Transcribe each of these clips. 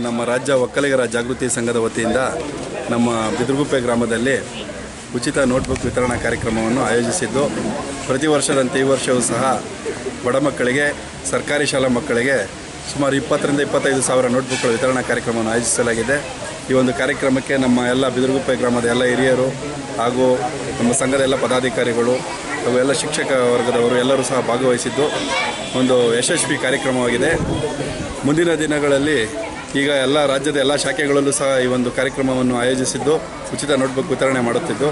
ನಮ್ಮ ರಾಜ್ಯ ಒಕ್ಕಲಿಗರ ಜಾಗೃತಿ ಸಂಘದ ವತಿಯಿಂದ ನಮ್ಮ ಬಿದರಗುಪ್ಪೆ ಗ್ರಾಮದಲ್ಲಿ ಉಚಿತ ನೋಟ್ಬುಕ್ ವಿತರಣಾ ಕಾರ್ಯಕ್ರಮವನ್ನು ಆಯೋಜಿಸಿದ್ದು, ಪ್ರತಿ ವರ್ಷದಂತೆ ಈ ವರ್ಷವೂ ಸಹ ಬಡ ಮಕ್ಕಳಿಗೆ, ಸರ್ಕಾರಿ ಶಾಲಾ ಮಕ್ಕಳಿಗೆ ಸುಮಾರು 20 ರಿಂದ 25 ಸಾವಿರ ನೋಟ್ಬುಕ್ಗಳ ವಿತರಣಾ ಕಾರ್ಯಕ್ರಮವನ್ನು ಆಯೋಜಿಸಲಾಗಿದೆ. ಈ ಒಂದು ಕಾರ್ಯಕ್ರಮಕ್ಕೆ ನಮ್ಮ ಎಲ್ಲ ಬಿದರಗುಪ್ಪೆ ಗ್ರಾಮದ ಎಲ್ಲ ಹಿರಿಯರು ಹಾಗೂ ನಮ್ಮ ಸಂಘದ ಎಲ್ಲ ಪದಾಧಿಕಾರಿಗಳು ಹಾಗೂ ಎಲ್ಲ ಶಿಕ್ಷಕ ವರ್ಗದವರು ಎಲ್ಲರೂ ಸಹ ಭಾಗವಹಿಸಿದ್ದು ಒಂದು ಯಶಸ್ವಿ ಕಾರ್ಯಕ್ರಮವಾಗಿದೆ. ಮುಂದಿನ ದಿನಗಳಲ್ಲಿ ಈಗ ಎಲ್ಲ ರಾಜ್ಯದ ಎಲ್ಲ ಶಾಖೆಗಳಲ್ಲೂ ಸಹ ಈ ಒಂದು ಕಾರ್ಯಕ್ರಮವನ್ನು ಆಯೋಜಿಸಿದ್ದು ಉಚಿತ ನೋಟ್ಬುಕ್ ವಿತರಣೆ ಮಾಡುತ್ತಿದ್ದು,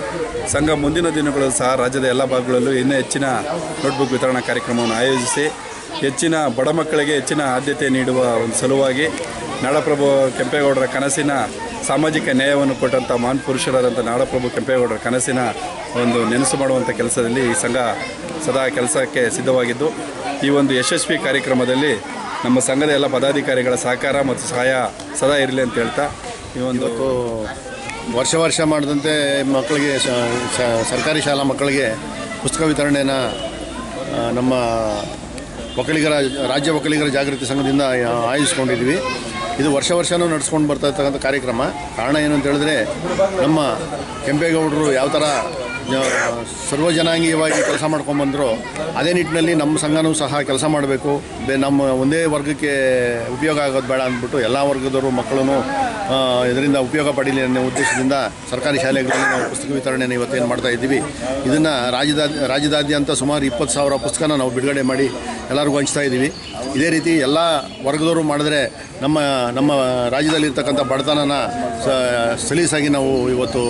ಸಂಘ ಮುಂದಿನ ದಿನಗಳಲ್ಲೂ ಸಹ ರಾಜ್ಯದ ಎಲ್ಲ ಭಾಗಗಳಲ್ಲೂ ಇನ್ನೂ ಹೆಚ್ಚಿನ ನೋಟ್ಬುಕ್ ವಿತರಣಾ ಕಾರ್ಯಕ್ರಮವನ್ನು ಆಯೋಜಿಸಿ ಹೆಚ್ಚಿನ ಬಡ ಮಕ್ಕಳಿಗೆ ಹೆಚ್ಚಿನ ಆದ್ಯತೆ ನೀಡುವ ಒಂದು ಸಲುವಾಗಿ ನಾಡಪ್ರಭು ಕೆಂಪೇಗೌಡರ ಕನಸಿನ ಸಾಮಾಜಿಕ ನ್ಯಾಯವನ್ನು ಕೊಟ್ಟಂಥ ಮಹಾನ್ ಪುರುಷರಾದಂಥ ನಾಡಪ್ರಭು ಕೆಂಪೇಗೌಡರ ಕನಸಿನ ಒಂದು ನೆನಸು ಮಾಡುವಂಥ ಕೆಲಸದಲ್ಲಿ ಈ ಸಂಘ ಸದಾ ಕೆಲಸಕ್ಕೆ ಸಿದ್ಧವಾಗಿದ್ದು, ಈ ಒಂದು ಯಶಸ್ವಿ ಕಾರ್ಯಕ್ರಮದಲ್ಲಿ ನಮ್ಮ ಸಂಘದ ಎಲ್ಲ ಪದಾಧಿಕಾರಿಗಳ ಸಹಕಾರ ಮತ್ತು ಸಹಾಯ ಸದಾ ಇರಲಿ ಅಂತ ಹೇಳ್ತಾ, ಈ ಒಂದು ವರ್ಷ ಮಾಡಿದಂತೆ ಮಕ್ಕಳಿಗೆ ಸರ್ಕಾರಿ ಶಾಲಾ ಮಕ್ಕಳಿಗೆ ಪುಸ್ತಕ ವಿತರಣೆಯನ್ನು ನಮ್ಮ ರಾಜ್ಯ ಒಕ್ಕಲಿಗರ ಜಾಗೃತಿ ಸಂಘದಿಂದ ಆಯೋಜಿಸ್ಕೊಂಡಿದ್ವಿ. ಇದು ವರ್ಷವೂ ನಡೆಸ್ಕೊಂಡು ಬರ್ತಾ ಇರ್ತಕ್ಕಂಥ ಕಾರ್ಯಕ್ರಮ. ಕಾರಣ ಏನು ಅಂತ ಹೇಳಿದ್ರೆ, ನಮ್ಮ ಕೆಂಪೇಗೌಡರು ಯಾವ ಥರ ಸರ್ವಜನಾಂಗೀಯವಾಗಿ ಕೆಲಸ ಮಾಡ್ಕೊಂಡ್ಬಂದರು, ಅದೇ ನಿಟ್ಟಿನಲ್ಲಿ ನಮ್ಮ ಸಂಘನೂ ಸಹ ಕೆಲಸ ಮಾಡಬೇಕು. ನಮ್ಮ ಒಂದೇ ವರ್ಗಕ್ಕೆ ಉಪಯೋಗ ಆಗೋದು ಬೇಡ ಅಂದ್ಬಿಟ್ಟು ಎಲ್ಲ ವರ್ಗದವರು ಮಕ್ಕಳೂ ಇದರಿಂದ ಉಪಯೋಗ ಪಡೀಲಿ ಅನ್ನೋ ಉದ್ದೇಶದಿಂದ ಸರ್ಕಾರಿ ಶಾಲೆಗಳಲ್ಲಿ ನಾವು ಪುಸ್ತಕ ವಿತರಣೆಯನ್ನು ಇವತ್ತೇನು ಮಾಡ್ತಾಯಿದ್ದೀವಿ. ಇದನ್ನು ರಾಜ್ಯದಾದ್ಯಂತ ಸುಮಾರು 20,000 ಪುಸ್ತಕನ ನಾವು ಬಿಡುಗಡೆ ಮಾಡಿ ಎಲ್ಲರಿಗೂ ಹಂಚ್ತಾ ಇದ್ದೀವಿ. ಇದೇ ರೀತಿ ಎಲ್ಲ ವರ್ಗದವರು ಮಾಡಿದ್ರೆ ನಮ್ಮ ರಾಜ್ಯದಲ್ಲಿರ್ತಕ್ಕಂಥ ಬಡತನನ ಸಲೀಸಾಗಿ ನಾವು ಇವತ್ತು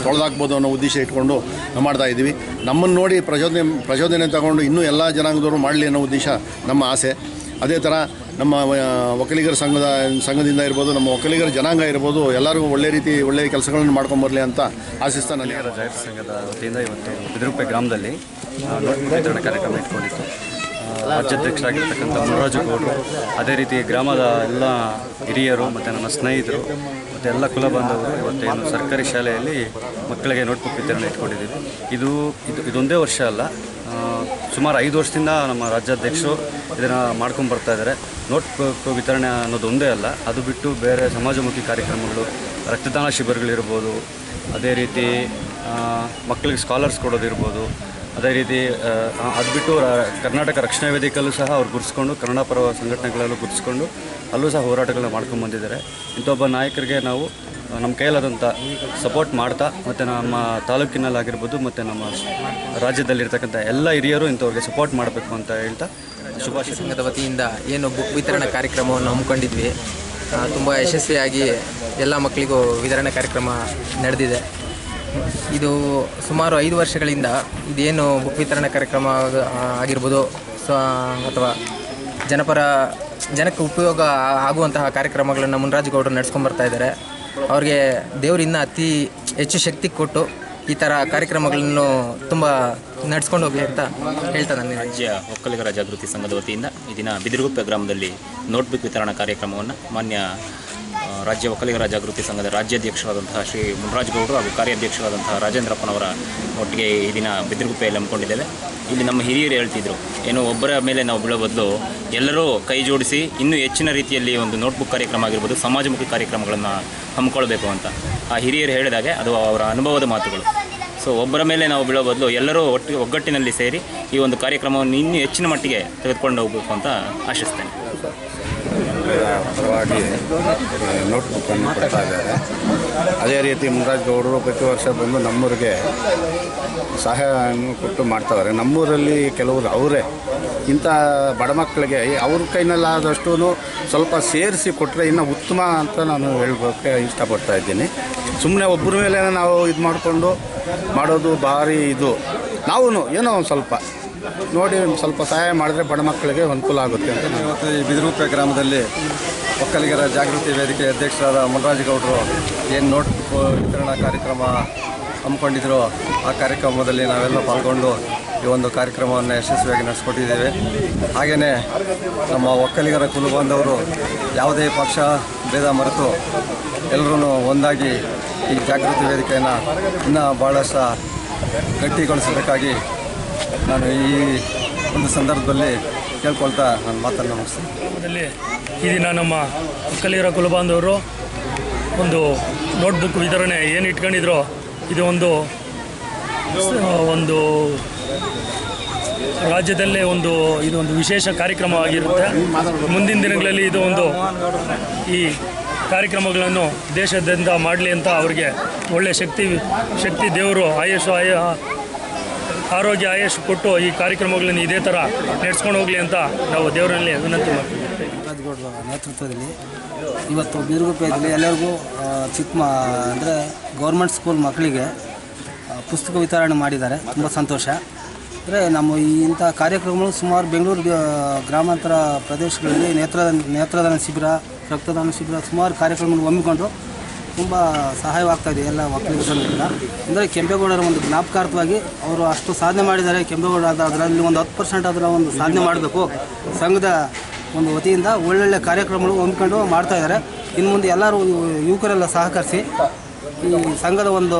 ತೊಳೆದಾಕ್ಬೋದು ಅನ್ನೋ ಉದ್ದೇಶ ಇಟ್ಕೊಂಡು ನಾವು ಮಾಡ್ತಾಯಿದ್ದೀವಿ. ನಮ್ಮನ್ನು ನೋಡಿ ಪ್ರಚೋದನೆ ತಗೊಂಡು ಇನ್ನೂ ಎಲ್ಲ ಜನಾಂಗದವರು ಮಾಡಲಿ ಅನ್ನೋ ಉದ್ದೇಶ ನಮ್ಮ ಆಸೆ. ಅದೇ ಥರ ನಮ್ಮ ಒಕ್ಕಲಿಗರ ಸಂಘದಿಂದ ಇರ್ಬೋದು, ನಮ್ಮ ಒಕ್ಕಲಿಗರ ಜನಾಂಗ ಇರ್ಬೋದು, ಎಲ್ಲರಿಗೂ ಒಳ್ಳೆಯ ಕೆಲಸಗಳನ್ನು ಮಾಡ್ಕೊಂಬರಲಿ ಅಂತ ಆಶಿಸ್ತಾ ನಾನು ಜಾಗೃತಿ ಸಂಘದ ವತಿಯಿಂದ ಇವತ್ತು ಬಿದರಗುಪ್ಪೆ ಗ್ರಾಮದಲ್ಲಿ ನೋಟ್ಬುಕ್ ವಿತರಣಾ ಕಾರ್ಯಕ್ರಮ ಇಟ್ಕೊಂಡಿತ್ತು. ರಾಜ್ಯಾಧ್ಯಕ್ಷರಾಗಿರ್ತಕ್ಕಂಥ ಮುನರಾಜು ಗೌಡರು, ಅದೇ ರೀತಿ ಗ್ರಾಮದ ಎಲ್ಲ ಹಿರಿಯರು ಮತ್ತು ನನ್ನ ಸ್ನೇಹಿತರು ಮತ್ತು ಎಲ್ಲ ಕುಲ ಬಾಂಧವರು ಇವತ್ತೇನು ಸರ್ಕಾರಿ ಶಾಲೆಯಲ್ಲಿ ಮಕ್ಕಳಿಗೆ ನೋಟ್ಬುಕ್ ವಿತರಣೆ ಇಟ್ಕೊಂಡಿದ್ದೀವಿ. ಇದೊಂದೇ ವರ್ಷ ಅಲ್ಲ, ಸುಮಾರು 5 ವರ್ಷದಿಂದ ನಮ್ಮ ರಾಜ್ಯಾಧ್ಯಕ್ಷರು ಇದನ್ನು ಮಾಡ್ಕೊಂಡು ಬರ್ತಾ ಇದ್ದಾರೆ. ನೋಟ್ಬುಕ್ ವಿತರಣೆ ಅನ್ನೋದು ಒಂದೇ ಅಲ್ಲ, ಅದು ಬಿಟ್ಟು ಬೇರೆ ಸಮಾಜಮುಖಿ ಕಾರ್ಯಕ್ರಮಗಳು, ರಕ್ತದಾನ ಶಿಬಿರಗಳಿರ್ಬೋದು, ಅದೇ ರೀತಿ ಮಕ್ಕಳಿಗೆ ಸ್ಕಾಲರ್ಸ್ ಕೊಡೋದಿರ್ಬೋದು, ಅದೇ ರೀತಿ ಅದು ಬಿಟ್ಟು ಕರ್ನಾಟಕ ರಕ್ಷಣಾ ವೇದಿಕೆಯಲ್ಲೂ ಸಹ ಅವ್ರು ಗುರುತಿಸ್ಕೊಂಡು, ಕನ್ನಡ ಪರ ಸಂಘಟನೆಗಳಲ್ಲೂ ಗುರುತಿಸ್ಕೊಂಡು ಅಲ್ಲೂ ಸಹ ಹೋರಾಟಗಳನ್ನ ಮಾಡ್ಕೊಂಡು ಬಂದಿದ್ದಾರೆ. ಇಂಥೊಬ್ಬ ನಾಯಕರಿಗೆ ನಾವು ನಮ್ಮ ಕೈಲಾದಂಥ ಸಪೋರ್ಟ್ ಮಾಡ್ತಾ, ಮತ್ತು ನಮ್ಮ ತಾಲೂಕಿನಲ್ಲಾಗಿರ್ಬೋದು ಮತ್ತು ನಮ್ಮ ರಾಜ್ಯದಲ್ಲಿರ್ತಕ್ಕಂಥ ಎಲ್ಲ ಹಿರಿಯರು ಇಂಥವ್ರಿಗೆ ಸಪೋರ್ಟ್ ಮಾಡಬೇಕು ಅಂತ ಹೇಳ್ತಾ, ಶುಭಾಶಯ. ಸಂಘದ ವತಿಯಿಂದ ಏನು ಬುಕ್ ವಿತರಣಾ ಕಾರ್ಯಕ್ರಮವನ್ನು ಹಮ್ಮಿಕೊಂಡಿದ್ವಿ, ತುಂಬ ಯಶಸ್ವಿಯಾಗಿ ಎಲ್ಲ ಮಕ್ಕಳಿಗೂ ವಿತರಣಾ ಕಾರ್ಯಕ್ರಮ ನಡೆದಿದೆ. ಇದು ಸುಮಾರು 5 ವರ್ಷಗಳಿಂದ ಇದೇನು ಬುಕ್ ವಿತರಣಾ ಕಾರ್ಯಕ್ರಮ ಆಗಿರ್ಬೋದು ಅಥವಾ ಜನಕ್ಕೆ ಉಪಯೋಗ ಆಗುವಂತಹ ಕಾರ್ಯಕ್ರಮಗಳನ್ನು ಮುನರಾಜು ಗೌಡರು ನಡೆಸ್ಕೊಂಡ್ಬರ್ತಾ ಇದ್ದಾರೆ. ಅವ್ರಿಗೆ ದೇವರಿಂದ ಅತಿ ಹೆಚ್ಚು ಶಕ್ತಿ ಕೊಟ್ಟು ಈ ಥರ ಕಾರ್ಯಕ್ರಮಗಳನ್ನು ತುಂಬ ನಡೆಸ್ಕೊಂಡು ಹೋಗಲಿ ಅಂತ ಹೇಳ್ತಾ ನಾನು ರಾಜ್ಯ ಒಕ್ಕಲಿಗರ ಜಾಗೃತಿ ಸಂಘದ ವತಿಯಿಂದ ಈ ದಿನ ಬಿದರಗುಪ್ಪೆ ಗ್ರಾಮದಲ್ಲಿ ನೋಟ್ಬುಕ್ ವಿತರಣಾ ಕಾರ್ಯಕ್ರಮವನ್ನು ಮಾನ್ಯ ರಾಜ್ಯ ಒಕ್ಕಲಿಗರ ಜಾಗೃತಿ ಸಂಘದ ರಾಜ್ಯಾಧ್ಯಕ್ಷರಾದಂತಹ ಶ್ರೀ ಮುನರಾಜು ಗೌಡರು ಹಾಗೂ ಕಾರ್ಯಾಧ್ಯಕ್ಷರಾದಂತಹ ರಾಜೇಂದ್ರಪ್ಪನವರ ಒಟ್ಟಿಗೆ ಈ ದಿನ ಬಿದರಗುಪ್ಪೆಯಲ್ಲಿ ಹಮ್ಮಿಕೊಂಡಿದ್ದೇವೆ. ಇಲ್ಲಿ ನಮ್ಮ ಹಿರಿಯರು ಹೇಳ್ತಿದ್ರು, ಏನು ಒಬ್ಬರ ಮೇಲೆ ನಾವು ಬೀಳೋ ಬದಲು ಎಲ್ಲರೂ ಕೈ ಜೋಡಿಸಿ ಇನ್ನೂ ಹೆಚ್ಚಿನ ರೀತಿಯಲ್ಲಿ ಒಂದು ನೋಟ್ಬುಕ್ ಕಾರ್ಯಕ್ರಮ ಆಗಿರ್ಬೋದು, ಸಮಾಜಮುಖಿ ಕಾರ್ಯಕ್ರಮಗಳನ್ನು ಹಮ್ಮಿಕೊಳ್ಬೇಕು ಅಂತ ಆ ಹಿರಿಯರು ಹೇಳಿದಾಗೆ ಅದು ಅವರ ಅನುಭವದ ಮಾತುಗಳು. ಸೊ ಒಬ್ಬರ ಮೇಲೆ ನಾವು ಬೀಳೋ ಬದಲು ಎಲ್ಲರೂ ಒಗ್ಗಟ್ಟಿನಲ್ಲಿ ಸೇರಿ ಈ ಒಂದು ಕಾರ್ಯಕ್ರಮವನ್ನು ಇನ್ನೂ ಹೆಚ್ಚಿನ ಮಟ್ಟಿಗೆ ತೆಗೆದುಕೊಂಡು ಹೋಗಬೇಕು ಅಂತ ಆಶಿಸ್ತೇನೆ. ಪರವಾಗಿ ನೋಟ್ಬುಕ್ಕನ್ನು ಕೊಡ್ತಾ ಇದ್ದಾರೆ. ಅದೇ ರೀತಿ ಮುನರಾಜು ಗೌಡರು ಪ್ರತಿ ವರ್ಷ ಬಂದು ನಮ್ಮೂರಿಗೆ ಸಹಾಯವನ್ನು ಕೊಟ್ಟು ಮಾಡ್ತಾವ್ರೆ. ನಮ್ಮೂರಲ್ಲಿ ಕೆಲವರು ಅವರೇ ಇಂಥ ಬಡ ಮಕ್ಕಳಿಗೆ ಅವ್ರ ಕೈನಲ್ಲಾದಷ್ಟು ಸ್ವಲ್ಪ ಸೇರಿಸಿ ಕೊಟ್ಟರೆ ಇನ್ನೂ ಉತ್ತಮ ಅಂತ ನಾನು ಹೇಳೋಕ್ಕೆ ಇಷ್ಟಪಡ್ತಾ ಇದ್ದೀನಿ. ಸುಮ್ಮನೆ ಒಬ್ಬರ ಮೇಲೆ ನಾವು ಇದು ಮಾಡಿಕೊಂಡು ಮಾಡೋದು ಭಾರಿ ಇದು. ನಾವು ಏನೋ ಒಂದು ಸ್ವಲ್ಪ ನೋಡಿ ಸ್ವಲ್ಪ ಸಹಾಯ ಮಾಡಿದ್ರೆ ಬಡ ಮಕ್ಕಳಿಗೆ ಅನುಕೂಲ ಆಗುತ್ತೆ ಅಂತ. ಇವತ್ತು ಈ ಬಿದರಗುಪ್ಪೆ ಗ್ರಾಮದಲ್ಲಿ ಒಕ್ಕಲಿಗರ ಜಾಗೃತಿ ವೇದಿಕೆ ಅಧ್ಯಕ್ಷರಾದ ಮುನರಾಜು ಗೌಡರು ಏನು ನೋಟ್ಬುಕ್ ವಿತರಣಾ ಕಾರ್ಯಕ್ರಮ ಹಮ್ಮಿಕೊಂಡಿದ್ರು, ಆ ಕಾರ್ಯಕ್ರಮದಲ್ಲಿ ನಾವೆಲ್ಲ ಪಾಲ್ಗೊಂಡು ಈ ಒಂದು ಕಾರ್ಯಕ್ರಮವನ್ನು ಯಶಸ್ವಿಯಾಗಿ ನಡೆಸ್ಕೊಟ್ಟಿದ್ದೇವೆ. ಹಾಗೆಯೇ ನಮ್ಮ ಒಕ್ಕಲಿಗರ ಕುಲ ಬಾಂಧವರು ಯಾವುದೇ ಪಕ್ಷ ಭೇದ ಮರೆತು ಎಲ್ಲರೂ ಒಂದಾಗಿ ಈ ಜಾಗೃತಿ ವೇದಿಕೆಯನ್ನು ಇನ್ನೂ ಭಾಳಷ್ಟು ಗಟ್ಟಿಗೊಳಿಸಬೇಕಾಗಿ ನಾನು ಈ ಒಂದು ಸಂದರ್ಭದಲ್ಲಿ ಕೇಳ್ಕೊಳ್ತಾ ನಾನು ಮಾತನ್ನು ಮುಗಿಸ್ತೀನಿ. ಗ್ರಾಮದಲ್ಲಿ ಈ ದಿನ ನಮ್ಮ ಒಕ್ಕಲಿಗರ ಕುಲಬಾಂಧವರು ಒಂದು ನೋಟ್ಬುಕ್ ವಿತರಣೆ ಏನು ಇಟ್ಕೊಂಡಿದ್ರು, ಇದು ಒಂದು ರಾಜ್ಯದಲ್ಲೇ ಇದೊಂದು ವಿಶೇಷ ಕಾರ್ಯಕ್ರಮವಾಗಿರುತ್ತೆ. ಮುಂದಿನ ದಿನಗಳಲ್ಲಿ ಈ ಕಾರ್ಯಕ್ರಮಗಳನ್ನು ದೇಶಾದ್ಯಂತ ಮಾಡಲಿ ಅಂತ ಅವರಿಗೆ ಒಳ್ಳೆಯ ಶಕ್ತಿ ದೇವರು ಆರೋಗ್ಯ ಆಯುಷ್ ಕೊಟ್ಟು ಈ ಕಾರ್ಯಕ್ರಮಗಳನ್ನು ಇದೇ ಥರ ನಡೆಸ್ಕೊಂಡು ಹೋಗಲಿ ಅಂತ ನಾವು ದೇವರಲ್ಲಿ ವಿನಂತಿ ಮಾಡ್ತೀವಿ. ರಾಜಗೌಡರ ನೇತೃತ್ವದಲ್ಲಿ ಇವತ್ತು ಬಿದಿರುಗುಪ್ಪೆಯಲ್ಲಿ ಎಲ್ಲರಿಗೂ ಅಂದರೆ ಗೌರ್ಮೆಂಟ್ ಸ್ಕೂಲ್ ಮಕ್ಕಳಿಗೆ ಪುಸ್ತಕ ವಿತರಣೆ ಮಾಡಿದ್ದಾರೆ. ತುಂಬ ಸಂತೋಷ. ಅಂದರೆ ನಮ್ಮ ಇಂಥ ಕಾರ್ಯಕ್ರಮಗಳು ಸುಮಾರು ಬೆಂಗಳೂರು ಗ್ರಾಮಾಂತರ ಪ್ರದೇಶಗಳಲ್ಲಿ ನೇತ್ರದಾನ ಶಿಬಿರ, ರಕ್ತದಾನ ಶಿಬಿರ ಸುಮಾರು ಕಾರ್ಯಕ್ರಮಗಳು ಹಮ್ಮಿಕೊಂಡು ತುಂಬ ಸಹಾಯವಾಗ್ತಾಯಿದೆ ಎಲ್ಲ ಒಕ್ಕಲಿಗ ಸಂಘದಿಂದ. ಅಂದರೆ ಕೆಂಪೇಗೌಡರ ಒಂದು ಜ್ಞಾಪಕಾರ್ಥವಾಗಿ ಅವರು ಅಷ್ಟು ಸಾಧನೆ ಮಾಡಿದ್ದಾರೆ. ಕೆಂಪೇಗೌಡ ಅದರಲ್ಲಿ ಒಂದು 10% ಅದರ ಒಂದು ಸಾಧನೆ ಮಾಡಬೇಕು. ಸಂಘದ ಒಂದು ವತಿಯಿಂದ ಒಳ್ಳೊಳ್ಳೆ ಕಾರ್ಯಕ್ರಮಗಳು ಹಮ್ಮಿಕೊಂಡು ಮಾಡ್ತಾಯಿದ್ದಾರೆ. ಇನ್ನು ಮುಂದೆ ಎಲ್ಲರೂ ಯುವಕರೆಲ್ಲ ಸಹಕರಿಸಿ ಈ ಸಂಘದ ಒಂದು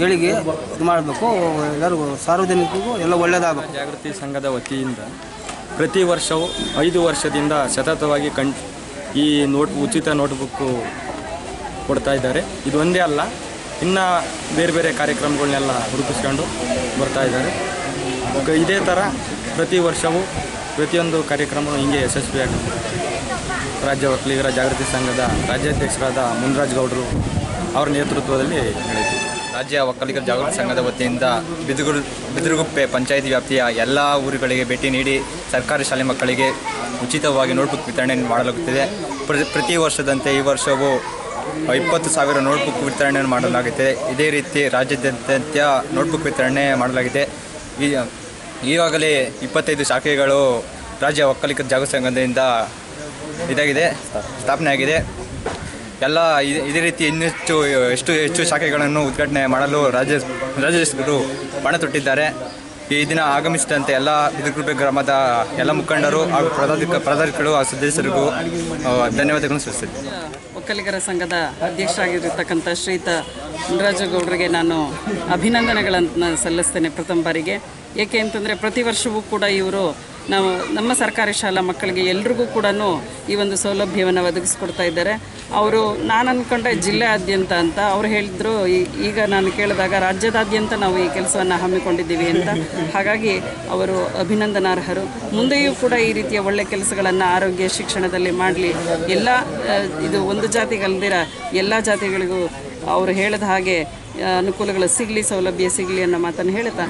ಏಳಿಗೆ ಇದು ಮಾಡಬೇಕು. ಎಲ್ಲರಿಗೂ ಸಾರ್ವಜನಿಕರಿಗೂ ಎಲ್ಲ ಒಳ್ಳೆಯದಾಗಬೇಕು. ಜಾಗೃತಿ ಸಂಘದ ವತಿಯಿಂದ ಪ್ರತಿ ವರ್ಷವೂ 5 ವರ್ಷದಿಂದ ಸತತವಾಗಿ ಈ ಉಚಿತ ನೋಟ್ಬುಕ್ಕು ಕೊಡ್ತಾ ಇದ್ದಾರೆ. ಇದು ಒಂದೇ ಅಲ್ಲ, ಇನ್ನು ಬೇರೆ ಬೇರೆ ಕಾರ್ಯಕ್ರಮಗಳನ್ನೆಲ್ಲ ರೂಪಿಸ್ಕೊಂಡು ಬರ್ತಾ ಇದ್ದಾರೆ. ಇದೇ ಥರ ಪ್ರತಿ ವರ್ಷವೂ ಪ್ರತಿಯೊಂದು ಕಾರ್ಯಕ್ರಮ ಹಿಂಗೆ ಯಶಸ್ವಿಯಾಗುತ್ತೆ. ರಾಜ್ಯ ಒಕ್ಕಲಿಗರ ಜಾಗೃತಿ ಸಂಘದ ರಾಜ್ಯಾಧ್ಯಕ್ಷರಾದ ಮುನ್ರಾಜ್ ಗೌಡರು ಅವರ ನೇತೃತ್ವದಲ್ಲಿ ನಡೆಯಿತು. ರಾಜ್ಯ ಒಕ್ಕಲಿಗರ ಜಾಗೃತಿ ಸಂಘದ ವತಿಯಿಂದ ಬಿದಿರುಗುಪ್ಪೆ ಪಂಚಾಯಿತಿ ವ್ಯಾಪ್ತಿಯ ಎಲ್ಲ ಊರುಗಳಿಗೆ ಭೇಟಿ ನೀಡಿ ಸರ್ಕಾರಿ ಶಾಲೆ ಮಕ್ಕಳಿಗೆ ಉಚಿತವಾಗಿ ನೋಟ್ಬುಕ್ ವಿತರಣೆ ಮಾಡಲಾಗುತ್ತಿದೆ. ಪ್ರತಿ ವರ್ಷದಂತೆ ಈ ವರ್ಷವೂ 20,000 ನೋಟ್ಬುಕ್ ವಿತರಣೆ ಮಾಡಲಾಗಿದೆ. ಇದೇ ರೀತಿ ರಾಜ್ಯಾದ್ಯಂತ ನೋಟ್ಬುಕ್ ವಿತರಣೆ ಮಾಡಲಾಗಿದೆ. ಈಗಾಗಲೇ 25 ಶಾಖೆಗಳು ರಾಜ್ಯ ಒಕ್ಕಲಿಗರ ಜಾಗೃತಿ ಸಂಘದಿಂದ ಸ್ಥಾಪನೆ ಆಗಿದೆ. ಎಲ್ಲ ಇದೇ ರೀತಿ ಎಷ್ಟು ಹೆಚ್ಚು ಶಾಖೆಗಳನ್ನು ಉದ್ಘಾಟನೆ ಮಾಡಲು ರಾಜ್ಯಾಧ್ಯಕ್ಷರು ಪಣ ತೊಟ್ಟಿದ್ದಾರೆ. ಈ ದಿನ ಆಗಮಿಸಿದಂತೆ ಎಲ್ಲ ಬಿದಿರುಗುಪ್ಪೆ ಗ್ರಾಮದ ಎಲ್ಲ ಮುಖಂಡರು ಹಾಗೂ ಪದಾಧಿಕಾರಿಗಳು ಹಾಗೂ ಸದಸ್ಯರಿಗೂ ಧನ್ಯವಾದಗಳನ್ನು ಸಲ್ಲಿಸಿದೆ. ಒಕ್ಕಲಿಗರ ಸಂಘದ ಅಧ್ಯಕ್ಷರಾಗಿರ್ತಕ್ಕಂಥ ಶ್ರೀಯುತ ಮುನ್ರಾಜಗೌಡರಿಗೆ ನಾನು ಅಭಿನಂದನೆಗಳನ್ನು ಸಲ್ಲಿಸ್ತೇನೆ ಪ್ರಥಮ ಬಾರಿಗೆ. ಏಕೆ ಅಂತಂದರೆ ಪ್ರತಿ ವರ್ಷವೂ ಕೂಡ ಇವರು ನಮ್ಮ ಸರ್ಕಾರಿ ಶಾಲಾ ಮಕ್ಕಳಿಗೆ ಎಲ್ರಿಗೂ ಕೂಡ ಈ ಒಂದು ಸೌಲಭ್ಯವನ್ನು ಒದಗಿಸ್ಕೊಡ್ತಾ ಇದ್ದಾರೆ. ಅವರು ನಾನು ಅಂದ್ಕೊಂಡೆ ಜಿಲ್ಲೆಯಾದ್ಯಂತ ಅಂತ ಅವ್ರು ಹೇಳಿದ್ರು. ಈಗ ನಾನು ಕೇಳಿದಾಗ ರಾಜ್ಯದಾದ್ಯಂತ ನಾವು ಈ ಕೆಲಸವನ್ನು ಹಮ್ಮಿಕೊಂಡಿದ್ದೀವಿ ಅಂತ. ಹಾಗಾಗಿ ಅವರು ಅಭಿನಂದನಾರ್ಹರು. ಮುಂದೆಯೂ ಕೂಡ ಈ ರೀತಿಯ ಒಳ್ಳೆಯ ಕೆಲಸಗಳನ್ನು ಆರೋಗ್ಯ ಶಿಕ್ಷಣದಲ್ಲಿ ಮಾಡಲಿ. ಎಲ್ಲ ಇದು ಒಂದು ಜಾತಿಗಲ್ದಿರ ಎಲ್ಲ ಜಾತಿಗಳಿಗೂ ಅವರು ಹೇಳಿದ ಹಾಗೆ ಅನುಕೂಲಗಳು ಸಿಗಲಿ, ಸೌಲಭ್ಯ ಸಿಗಲಿ ಅನ್ನೋ ಮಾತನ್ನು ಹೇಳ್ತಾ